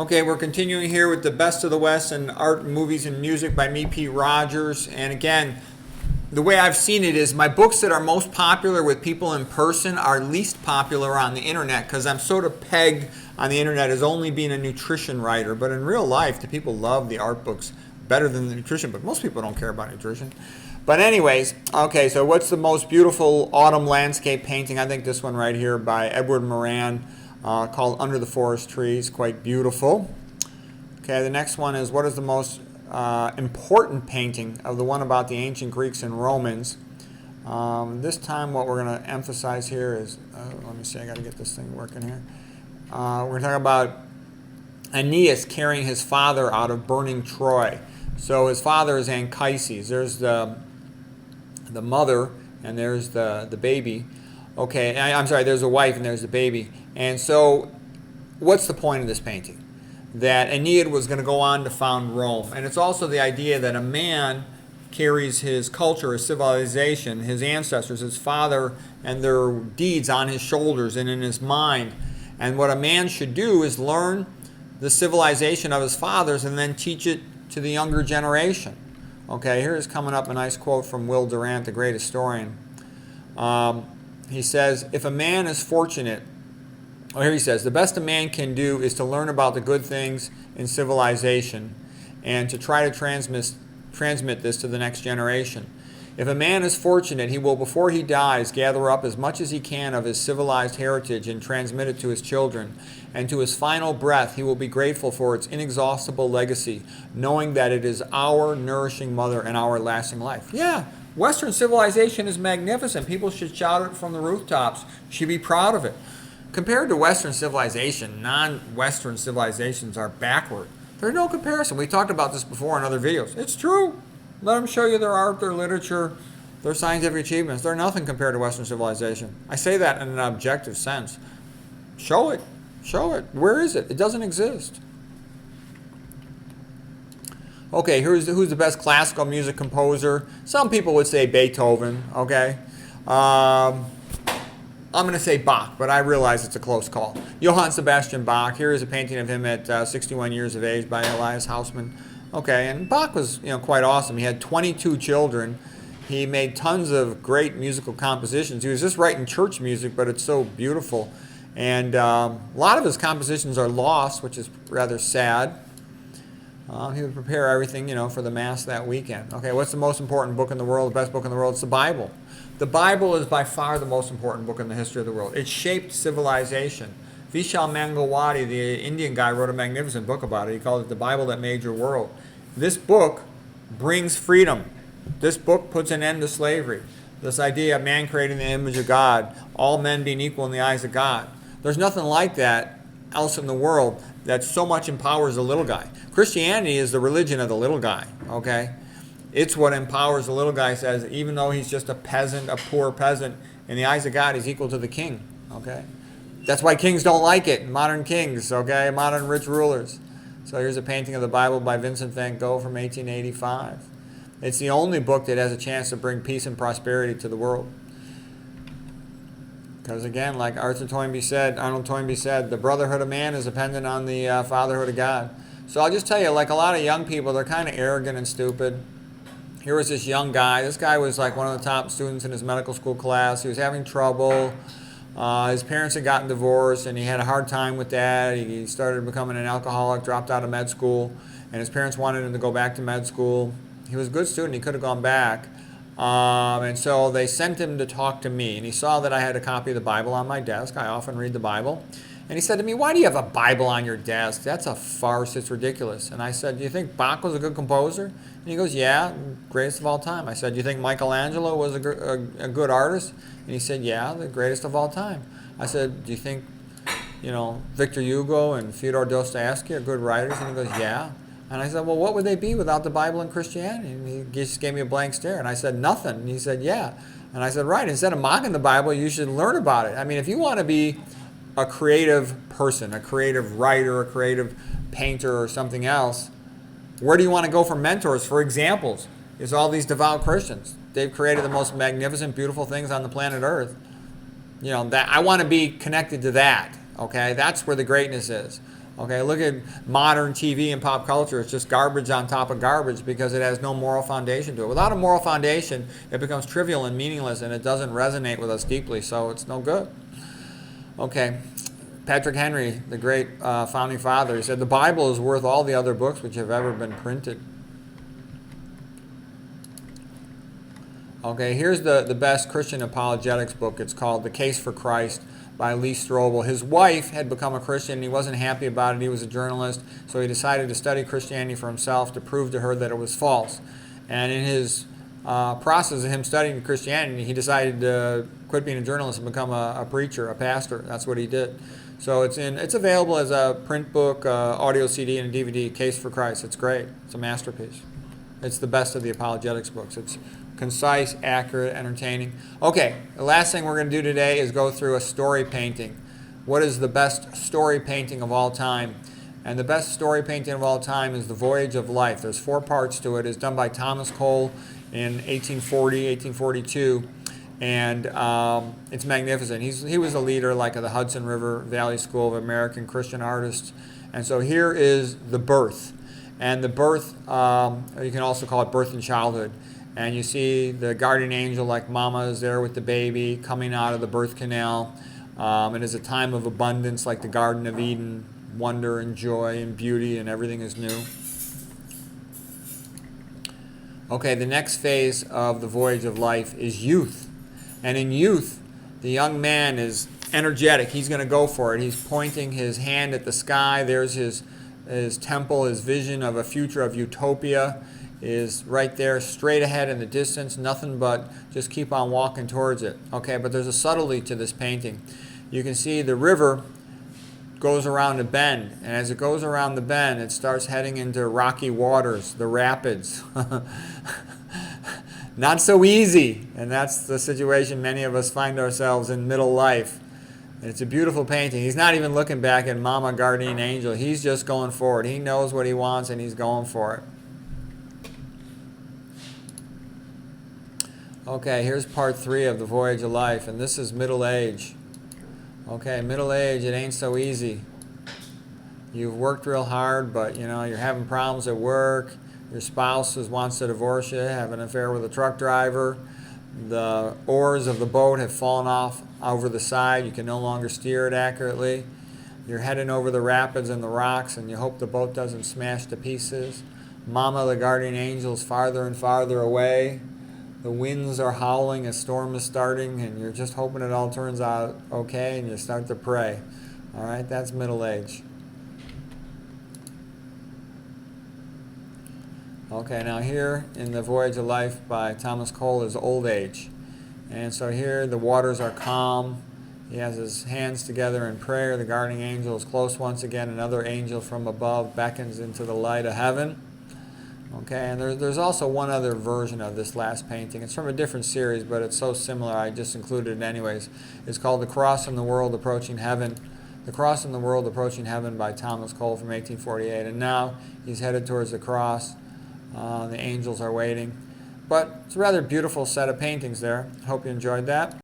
Okay, we're continuing here with the best of the West and art, movies, and music by me, Pete Rogers. And again, the way I've seen it is my books that are most popular with people in person are least popular on the internet because I'm sort of pegged on the internet as only being a nutrition writer. But in real life, the people love the art books better than the nutrition book. Most people don't care about nutrition. But anyways, okay, so what's the most beautiful autumn landscape painting? I think this one right here by Edward Moran. Called Under the Forest Trees, quite beautiful. Okay, the next one is what is the most important painting of the one about the ancient Greeks and Romans. This time what we're going to emphasize here is, let me see, I got to get this thing working here. We're going to talk about Aeneas carrying his father out of burning Troy. So his father is Anchises. There's the mother and there's the baby. Okay, I'm sorry, there's a wife and there's the baby. And so what's the point of this painting? That Aeneid was going to go on to found Rome. And it's also the idea that a man carries his culture, his civilization, his ancestors, his father, and their deeds on his shoulders and in his mind. And what a man should do is learn the civilization of his fathers and then teach it to the younger generation. Okay, here is coming up a nice quote from Will Durant, the great historian. He says, if a man is fortunate, here he says, the best a man can do is to learn about the good things in civilization and to try to transmit this to the next generation. If a man is fortunate, he will, before he dies, gather up as much as he can of his civilized heritage and transmit it to his children. And to his final breath, he will be grateful for its inexhaustible legacy, knowing that it is our nourishing mother and our lasting life. Yeah. Western civilization is magnificent. People should shout it from the rooftops. Should be proud of it. Compared to Western civilization, non-Western civilizations are backward. There's no comparison. We talked about this before in other videos. It's true. Let them show you their art, their literature, their scientific achievements. They're nothing compared to Western civilization. I say that in an objective sense. Show it. Show it. Where is it? It doesn't exist. Okay, who's the best classical music composer? Some people would say Beethoven, okay? I'm going to say Bach, but I realize it's a close call. Johann Sebastian Bach. Here is a painting of him at 61 years of age by Elias Hausmann. Okay, and Bach was quite awesome. He had 22 children. He made tons of great musical compositions. He was just writing church music, but it's so beautiful. And a lot of his compositions are lost, which is rather sad. He would prepare everything, for the Mass that weekend. Okay, what's the most important book in the world, the best book in the world? It's the Bible. The Bible is by far the most important book in the history of the world. It shaped civilization. Vishal Mangalwadi, the Indian guy, wrote a magnificent book about it. He called it The Bible That Made Your World. This book brings freedom. This book puts an end to slavery. This idea of man creating the image of God, all men being equal in the eyes of God. There's nothing like that else in the world that so much empowers the little guy. Christianity is the religion of the little guy, okay? It's what empowers the little guy, says, even though he's just a peasant, a poor peasant, in the eyes of God, he's equal to the king, okay? That's why kings don't like it, modern kings, okay? Modern rich rulers. So here's a painting of the Bible by Vincent van Gogh from 1885. It's the only book that has a chance to bring peace and prosperity to the world. Because again, like Arnold Toynbee said, the brotherhood of man is dependent on the fatherhood of God. So I'll just tell you, like a lot of young people, they're kind of arrogant and stupid. Here was this young guy. This guy was like one of the top students in his medical school class. He was having trouble. His parents had gotten divorced, and he had a hard time with that. He started becoming an alcoholic, dropped out of med school, and his parents wanted him to go back to med school. He was a good student. He could have gone back. And so they sent him to talk to me, and he saw that I had a copy of the Bible on my desk. I often read the Bible. And he said to me, why do you have a Bible on your desk? That's a farce. It's ridiculous. And I said, do you think Bach was a good composer? And he goes, yeah, greatest of all time. I said, do you think Michelangelo was a good artist? And he said, yeah, the greatest of all time. I said, do you think, Victor Hugo and Fyodor Dostoevsky are good writers? And he goes, yeah. And I said, well, what would they be without the Bible and Christianity? And he just gave me a blank stare. And I said, nothing. And he said, yeah. And I said, right, instead of mocking the Bible, you should learn about it. I mean, if you want to be a creative person, a creative writer, a creative painter or something else, where do you want to go for mentors, for examples? Is all these devout Christians. They've created the most magnificent, beautiful things on the planet Earth. That I want to be connected to that, okay? That's where the greatness is. Okay, look at modern TV and pop culture. It's just garbage on top of garbage because it has no moral foundation to it. Without a moral foundation, it becomes trivial and meaningless, and it doesn't resonate with us deeply, so it's no good. Okay, Patrick Henry, the great founding father, he said, the Bible is worth all the other books which have ever been printed. Okay, here's the best Christian apologetics book. It's called The Case for Christ by Lee Strobel. His wife had become a Christian, and he wasn't happy about it. He was a journalist, so he decided to study Christianity for himself to prove to her that it was false. And in his process of him studying Christianity, he decided to quit being a journalist and become a preacher, a pastor. That's what he did. So it's available as a print book, audio CD, and a DVD, Case for Christ. It's great. It's a masterpiece. It's the best of the apologetics books. It's concise, accurate, entertaining. Okay, the last thing we're going to do today is go through a story painting. What is the best story painting of all time? And the best story painting of all time is The Voyage of Life. There's 4 parts to it. It's done by Thomas Cole in 1840, 1842. And it's magnificent. He was a leader like of the Hudson River Valley School of American Christian Artists. And so here is the birth. And the birth, you can also call it birth in childhood. And you see the guardian angel, like Mama is there with the baby coming out of the birth canal. It is a time of abundance, like the Garden of Eden, wonder and joy and beauty, and everything is new. Okay, the next phase of the Voyage of Life is youth. And in youth, the young man is energetic. He's going to go for it. He's pointing his hand at the sky. There's his temple, his vision of a future of utopia is right there, straight ahead in the distance, nothing but just keep on walking towards it. Okay, but there's a subtlety to this painting. You can see the river goes around a bend, and as it goes around the bend, it starts heading into rocky waters, the rapids. Not so easy, and that's the situation many of us find ourselves in middle life. And it's a beautiful painting. He's not even looking back at Mama Guardian Angel. He's just going forward. He knows what he wants, and he's going for it. Okay, here's part 3 of The Voyage of Life, and this is middle age. Okay, middle age, it ain't so easy. You've worked real hard, but you're having problems at work. Your spouse wants to divorce you, have an affair with a truck driver. The oars of the boat have fallen off over the side. You can no longer steer it accurately. You're heading over the rapids and the rocks, and you hope the boat doesn't smash to pieces. Mama, the guardian angel, is farther and farther away. The winds are howling, a storm is starting, and you're just hoping it all turns out okay, and you start to pray. All right, that's middle age. Okay, now here in The Voyage of Life by Thomas Cole is old age. And so here the waters are calm. He has his hands together in prayer. The guardian angel is close once again. Another angel from above beckons into the light of heaven. Okay, and there's also one other version of this last painting. It's from a different series, but it's so similar I just included it anyways. It's called The Cross and the World Approaching Heaven. The Cross and the World Approaching Heaven by Thomas Cole from 1848. And now he's headed towards the cross. The angels are waiting. But it's a rather beautiful set of paintings there. Hope you enjoyed that.